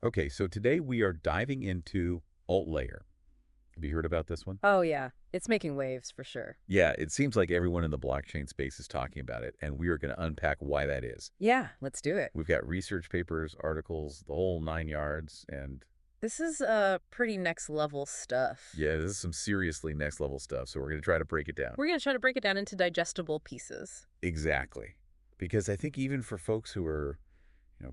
Okay, so today we are diving into AltLayer. Have you heard about this one? Oh, yeah. It's making waves for sure. Yeah, it seems like everyone in the blockchain space is talking about it, and we are going to unpack why that is. Yeah, let's do it. We've got research papers, articles, the whole 9 yards, and This is pretty next level stuff. yeah, this is some seriously next level stuff, so we're going to try to break it down. We're going to try to break it down into digestible pieces. Exactly. Because I think even for folks who are,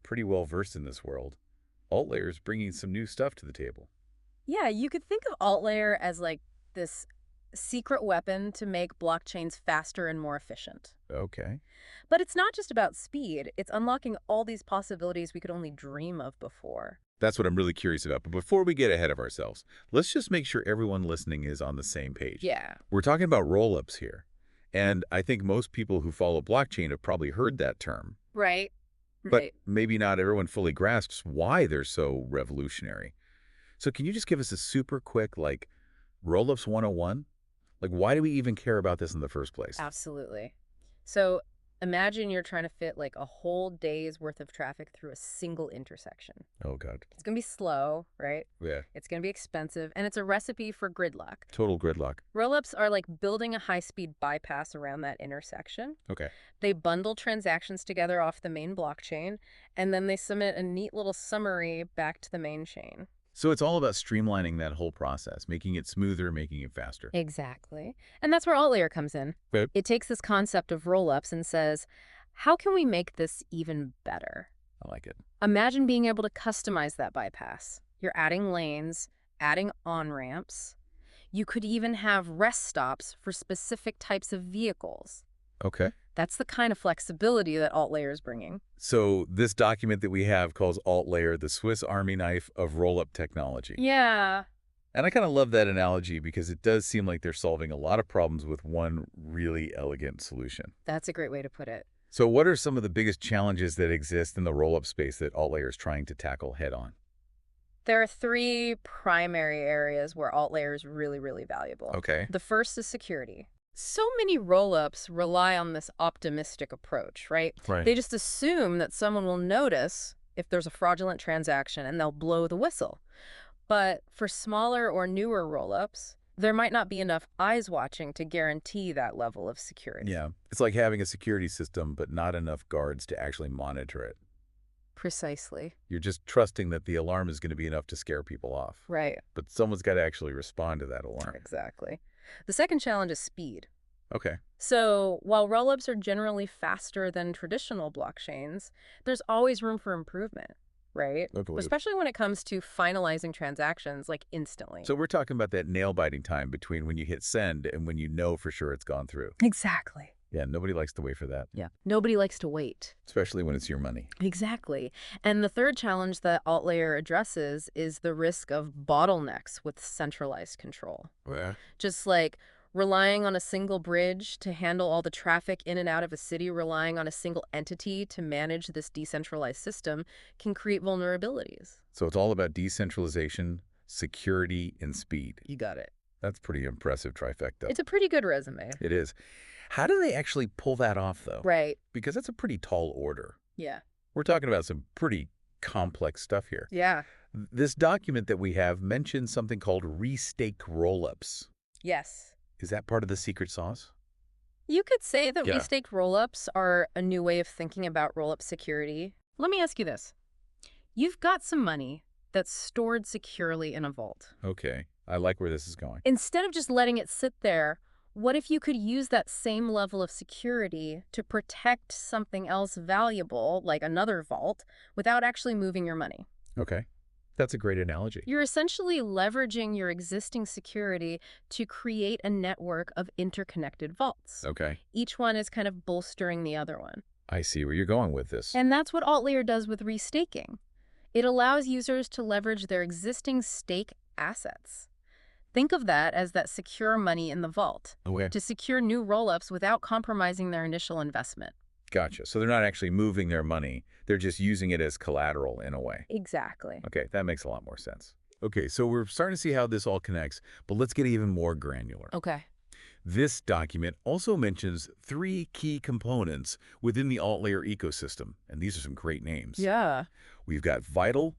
pretty well versed in this world, AltLayer is bringing some new stuff to the table. Yeah, you could think of AltLayer as like this secret weapon to make blockchains faster and more efficient. Okay. But it's not just about speed, it's unlocking all these possibilities we could only dream of before. That's what I'm really curious about. But before we get ahead of ourselves, let's just make sure everyone listening is on the same page. Yeah. We're talking about rollups here. And I think most people who follow blockchain have probably heard that term. Right. But Right. maybe not everyone fully grasps why they're so revolutionary. So can you just give us a super quick, rollups 101? Like, why do we even care about this in the first place? Absolutely. So imagine you're trying to fit like a whole day's worth of traffic through a single intersection. Oh, God. It's going to be slow, right? Yeah. It's going to be expensive, and it's a recipe for gridlock. Total gridlock. Rollups are like building a high-speed bypass around that intersection. Okay. They bundle transactions together off the main blockchain, and then they submit a neat little summary back to the main chain. So it's all about streamlining that whole process, making it smoother, making it faster. Exactly. And that's where AltLayer comes in. Okay. It takes this concept of rollups and says, how can we make this even better? I like it. Imagine being able to customize that bypass. You're adding lanes, adding on-ramps. You could even have rest stops for specific types of vehicles. Okay. That's the kind of flexibility that AltLayer is bringing. So this document that we have calls AltLayer the Swiss Army knife of roll-up technology. Yeah. And I kind of love that analogy because it does seem like they're solving a lot of problems with one really elegant solution. That's a great way to put it. So what are some of the biggest challenges that exist in the roll-up space that AltLayer is trying to tackle head-on? There are three primary areas where AltLayer is really, really valuable. Okay. The first is security. So many rollups rely on this optimistic approach, right? Right. They just assume that someone will notice if there's a fraudulent transaction and they'll blow the whistle. But for smaller or newer rollups, there might not be enough eyes watching to guarantee that level of security. Yeah. It's like having a security system, but not enough guards to actually monitor it. Precisely. You're just trusting that the alarm is going to be enough to scare people off. Right. But someone's got to actually respond to that alarm. Exactly. The second challenge is speed. Okay. So while rollups are generally faster than traditional blockchains, there's always room for improvement, right? Okay. Especially when it comes to finalizing transactions like instantly. So we're talking about that nail-biting time between when you hit send and when you know for sure it's gone through. Exactly. Yeah, nobody likes to wait for that, Yeah. Nobody likes to wait. especially when it's your money. Exactly. And the third challenge that AltLayer addresses is the risk of bottlenecks with centralized control. Yeah. Just like relying on a single bridge to handle all the traffic in and out of a city, relying on a single entity to manage this decentralized system can create vulnerabilities. So it's all about decentralization, security, and speed. You got it. That's pretty impressive trifecta. It's a pretty good resume. It is. How do they actually pull that off, though? Right. Because that's a pretty tall order. Yeah. We're talking about some pretty complex stuff here. Yeah. This document that we have mentions something called restake rollups. Yes. Is that part of the secret sauce? You could say that Yeah. restaked rollups are a new way of thinking about rollup security. Let me ask you this. You've got some money that's stored securely in a vault. Okay. I like where this is going. Instead of just letting it sit there, what if you could use that same level of security to protect something else valuable, like another vault, without actually moving your money? Okay. That's a great analogy. You're essentially leveraging your existing security to create a network of interconnected vaults. Okay. Each one is kind of bolstering the other one. I see where you're going with this. And that's what AltLayer does with restaking. It allows users to leverage their existing stake assets. Think of that as that secure money in the vault Okay. to secure new rollups without compromising their initial investment. Gotcha. So they're not actually moving their money. They're just using it as collateral in a way. Exactly. Okay, that makes a lot more sense. Okay, so we're starting to see how this all connects, but let's get even more granular. Okay. This document also mentions 3 key components within the AltLayer ecosystem, and these are some great names. Yeah. We've got vital,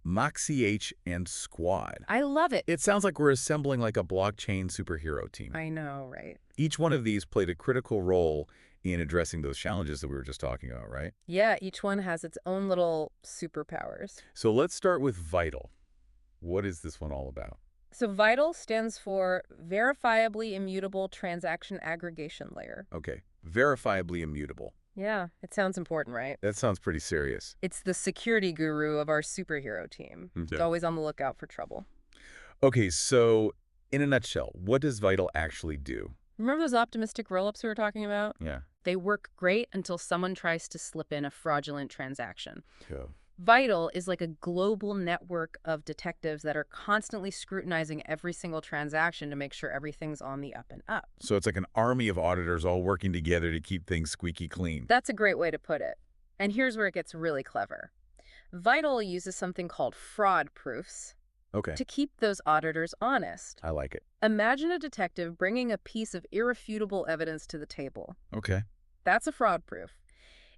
MACH and Squad. I love it. It sounds like we're assembling like a blockchain superhero team. I know, right? Each one of these played a critical role in addressing those challenges that we were just talking about, right? Yeah, each one has its own little superpowers. So let's start with Vital. What is this one all about? So VITAL stands for Verifiably Immutable Transaction Aggregation Layer. Okay, verifiably immutable. Yeah, it sounds important, right? That sounds pretty serious. It's the security guru of our superhero team. It's always on the lookout for trouble. Okay, so in a nutshell, what does Vital actually do? Remember those optimistic rollups we were talking about? Yeah. They work great until someone tries to slip in a fraudulent transaction. Yeah. VITAL is like a global network of detectives that are constantly scrutinizing every single transaction to make sure everything's on the up and up. So it's like an army of auditors all working together to keep things squeaky clean. That's a great way to put it. And here's where it gets really clever. VITAL uses something called fraud proofs Okay. to keep those auditors honest. I like it. Imagine a detective bringing a piece of irrefutable evidence to the table. Okay. That's a fraud proof.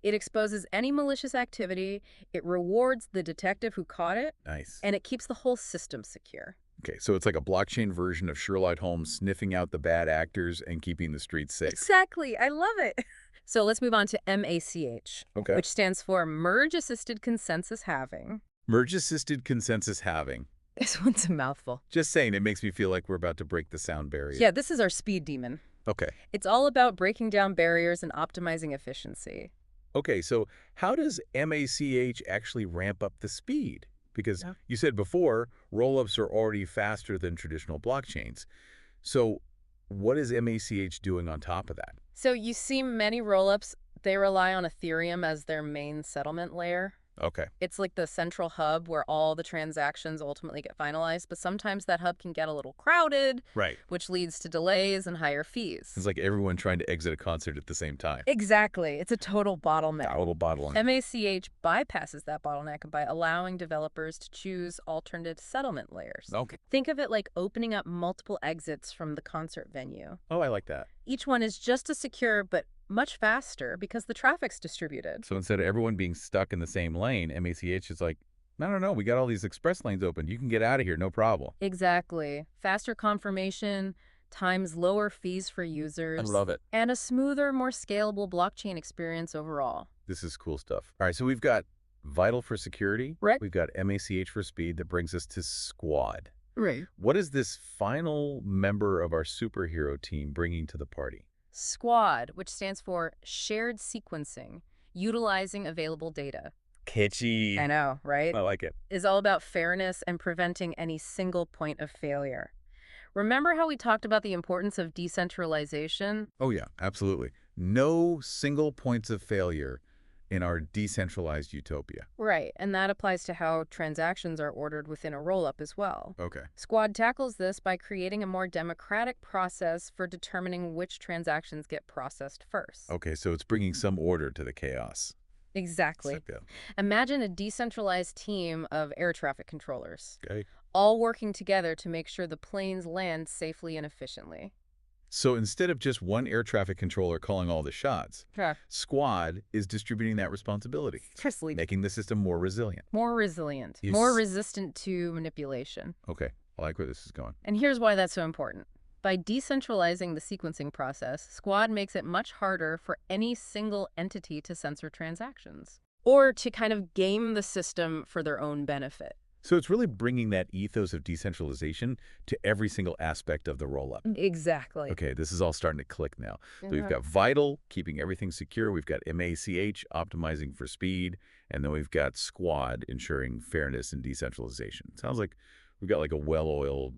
It exposes any malicious activity, it rewards the detective who caught it, Nice. and it keeps the whole system secure. Okay, so it's like a blockchain version of Sherlock Holmes sniffing out the bad actors and keeping the streets safe. Exactly. I love it. So let's move on to MACH, Okay. which stands for Merge-Assisted Consensus Having. Merge-assisted consensus having. This one's a mouthful. Just saying, it makes me feel like we're about to break the sound barrier. Yeah, this is our speed demon. Okay. It's all about breaking down barriers and optimizing efficiency. Okay, so how does MACH actually ramp up the speed? Because you said before, rollups are already faster than traditional blockchains. So what is MACH doing on top of that? So you see many rollups, they rely on Ethereum as their main settlement layer. Okay. It's like the central hub where all the transactions ultimately get finalized, but sometimes that hub can get a little crowded, Right. which leads to delays and higher fees. It's like everyone trying to exit a concert at the same time. Exactly. It's a total bottleneck. A little bottling. MACH bypasses that bottleneck by allowing developers to choose alternate settlement layers. Okay. Think of it like opening up multiple exits from the concert venue. Oh, I like that. Each one is just as secure, but much faster because the traffic's distributed. So instead of everyone being stuck in the same lane, MACH is like, no, we got all these express lanes open. You can get out of here, no problem. Exactly. Faster confirmation, times lower fees for users. I love it. And a smoother, more scalable blockchain experience overall. This is cool stuff. All right, so we've got Vital for security. Right. We've got MACH for speed. That brings us to Squad. Right. What is this final member of our superhero team bringing to the party? Squad, which stands for Shared Sequencing, utilizing available data. Catchy. I know, right? I like it. Is all about fairness and preventing any single point of failure. Remember how we talked about the importance of decentralization? Oh, yeah, absolutely. No single points of failure in our decentralized utopia. Right, and that applies to how transactions are ordered within a rollup as well. Okay. Squad tackles this by creating a more democratic process for determining which transactions get processed first. Okay, so it's bringing some order to the chaos. Exactly. So, Imagine a decentralized team of air traffic controllers, okay. all working together to make sure the planes land safely and efficiently. So instead of just one air traffic controller calling all the shots, Yeah. Squad is distributing that responsibility, Precisely. making the system more resilient. More resilient, You more s- resistant to manipulation. Okay, I like where this is going. And here's why that's so important. By decentralizing the sequencing process, Squad makes it much harder for any single entity to censor transactions or to kind of game the system for their own benefit. So it's really bringing that ethos of decentralization to every single aspect of the rollup. Exactly. Okay, this is all starting to click now. So we've got Vital, keeping everything secure. We've got MACH, optimizing for speed. And then we've got Squad, ensuring fairness and decentralization. Sounds like we've got like a well-oiled,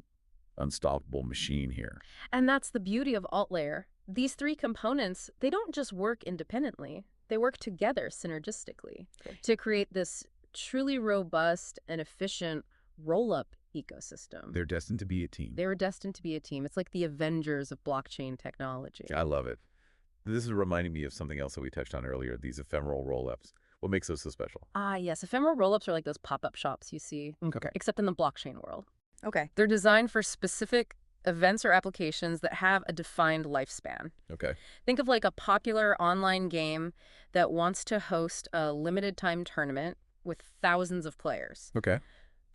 unstoppable machine here. And that's the beauty of AltLayer. These three components, they don't just work independently. They work together synergistically to create this truly robust and efficient roll-up ecosystem. They're destined to be a team. They were destined to be a team. It's like the Avengers of blockchain technology. I love it. This is reminding me of something else that we touched on earlier, these ephemeral roll-ups. What makes those so special? Ah, yes. Ephemeral roll-ups are like those pop-up shops you see, Okay. except in the blockchain world. Okay. They're designed for specific events or applications that have a defined lifespan. Okay. Think of like a popular online game that wants to host a limited time tournament with thousands of players. Okay.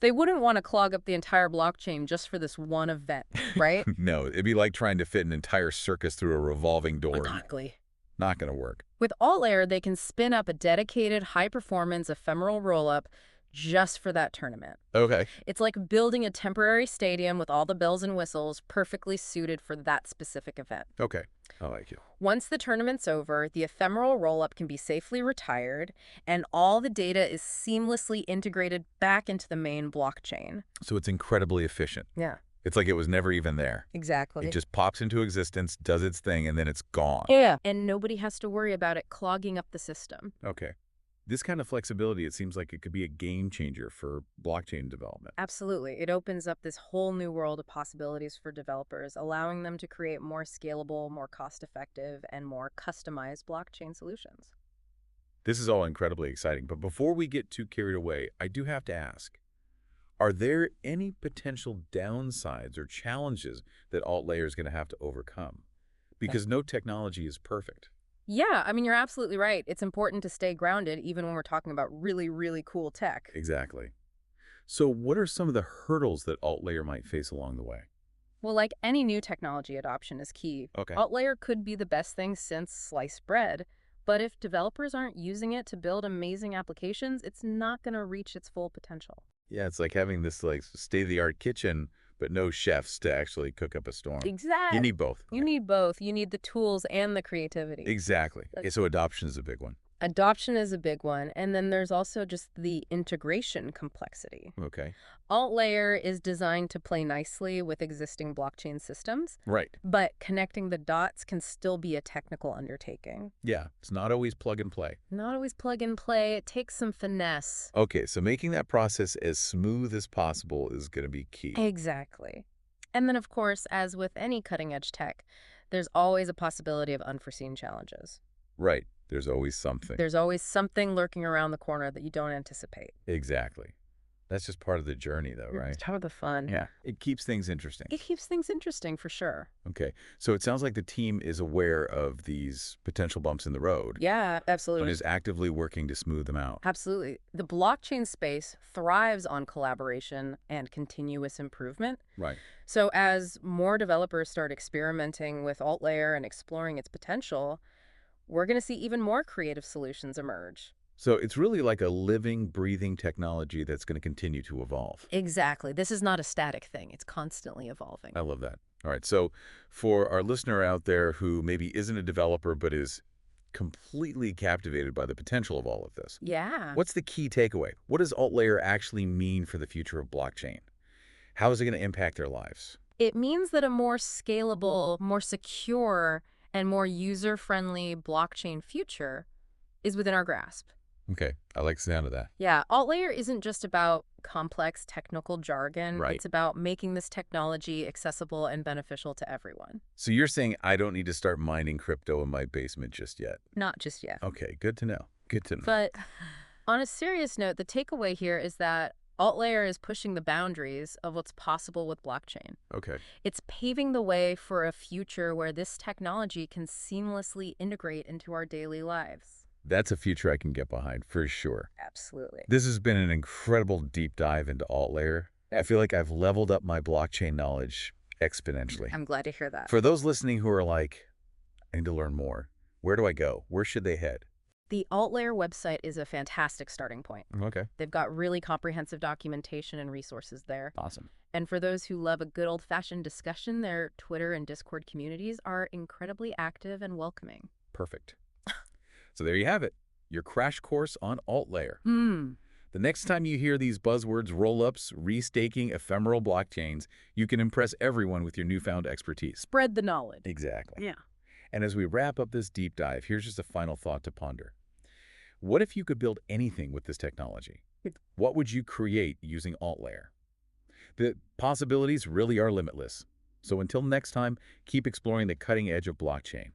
They wouldn't want to clog up the entire blockchain just for this one event, right? No, it'd be like trying to fit an entire circus through a revolving door. Exactly. Not going to work. With AltLayer, they can spin up a dedicated high-performance ephemeral rollup just for that tournament. Okay. It's like building a temporary stadium with all the bells and whistles perfectly suited for that specific event. Okay. I like it. Once the tournament's over, the ephemeral rollup can be safely retired, and all the data is seamlessly integrated back into the main blockchain. So it's incredibly efficient. Yeah, It's like it was never even there. exactly. It just pops into existence, does its thing, and then it's gone. Yeah. And nobody has to worry about it clogging up the system. Okay. This kind of flexibility, it seems like it could be a game changer for blockchain development. Absolutely. It opens up this whole new world of possibilities for developers, allowing them to create more scalable, more cost-effective, and more customized blockchain solutions. This is all incredibly exciting, but before we get too carried away, I do have to ask, are there any potential downsides or challenges that AltLayer is going to have to overcome? Because no technology is perfect. Yeah, I mean, you're absolutely right. It's important to stay grounded even when we're talking about really, really cool tech. Exactly. So what are some of the hurdles that AltLayer might face along the way? Well, like any new technology, adoption is key. Okay. AltLayer could be the best thing since sliced bread, but if developers aren't using it to build amazing applications, it's not going to reach its full potential. Yeah, it's like having this like state-of-the-art kitchen, but no chefs to actually cook up a storm. Exactly. You need both. You need both. You need the tools and the creativity. Exactly. Okay, so adoption is a big one. Adoption is a big one. And then there's also just the integration complexity. Okay. AltLayer is designed to play nicely with existing blockchain systems, Right. but connecting the dots can still be a technical undertaking. Yeah, it's not always plug and play. Not always plug and play. It takes some finesse. Okay, so making that process as smooth as possible is going to be key. Exactly. And then, of course, as with any cutting-edge tech, there's always a possibility of unforeseen challenges. Right. There's always something. There's always something lurking around the corner that you don't anticipate. Exactly. That's just part of the journey, though, right? It's part of the fun. Yeah. It keeps things interesting. It keeps things interesting for sure. Okay. So it sounds like the team is aware of these potential bumps in the road. Yeah, And absolutely. is actively working to smooth them out. Absolutely. The blockchain space thrives on collaboration and continuous improvement. Right. So as more developers start experimenting with AltLayer and exploring its potential, we're going to see even more creative solutions emerge. So it's really like a living, breathing technology that's going to continue to evolve. Exactly. This is not a static thing. It's constantly evolving. I love that. All right. So for our listener out there who maybe isn't a developer but is completely captivated by the potential of all of this, Yeah. what's the key takeaway? What does AltLayer actually mean for the future of blockchain? How is it going to impact their lives? It means that a more scalable, more secure, and more user-friendly blockchain future is within our grasp. Okay. I like the sound of that. Yeah, AltLayer isn't just about complex technical jargon. Right. It's about making this technology accessible and beneficial to everyone. So you're saying I don't need to start mining crypto in my basement just yet? Not just yet. Okay. Good to know. Good to know. But on a serious note, the takeaway here is that AltLayer is pushing the boundaries of what's possible with blockchain. Okay. It's paving the way for a future where this technology can seamlessly integrate into our daily lives. That's a future I can get behind for sure. Absolutely. This has been an incredible deep dive into AltLayer. I feel like I've leveled up my blockchain knowledge exponentially. I'm glad to hear that. For those listening who are like, I need to learn more, where do I go? Where should they head? The AltLayer website is a fantastic starting point. Okay. They've got really comprehensive documentation and resources there. Awesome. And for those who love a good old-fashioned discussion, their Twitter and Discord communities are incredibly active and welcoming. Perfect. So there you have it, your crash course on AltLayer. Hmm. The next time you hear these buzzwords, rollups, restaking, ephemeral blockchains, you can impress everyone with your newfound expertise. Spread the knowledge. Exactly. Yeah. And as we wrap up this deep dive, here's just a final thought to ponder. What if you could build anything with this technology? What would you create using AltLayer? The possibilities really are limitless. So until next time, keep exploring the cutting edge of blockchain.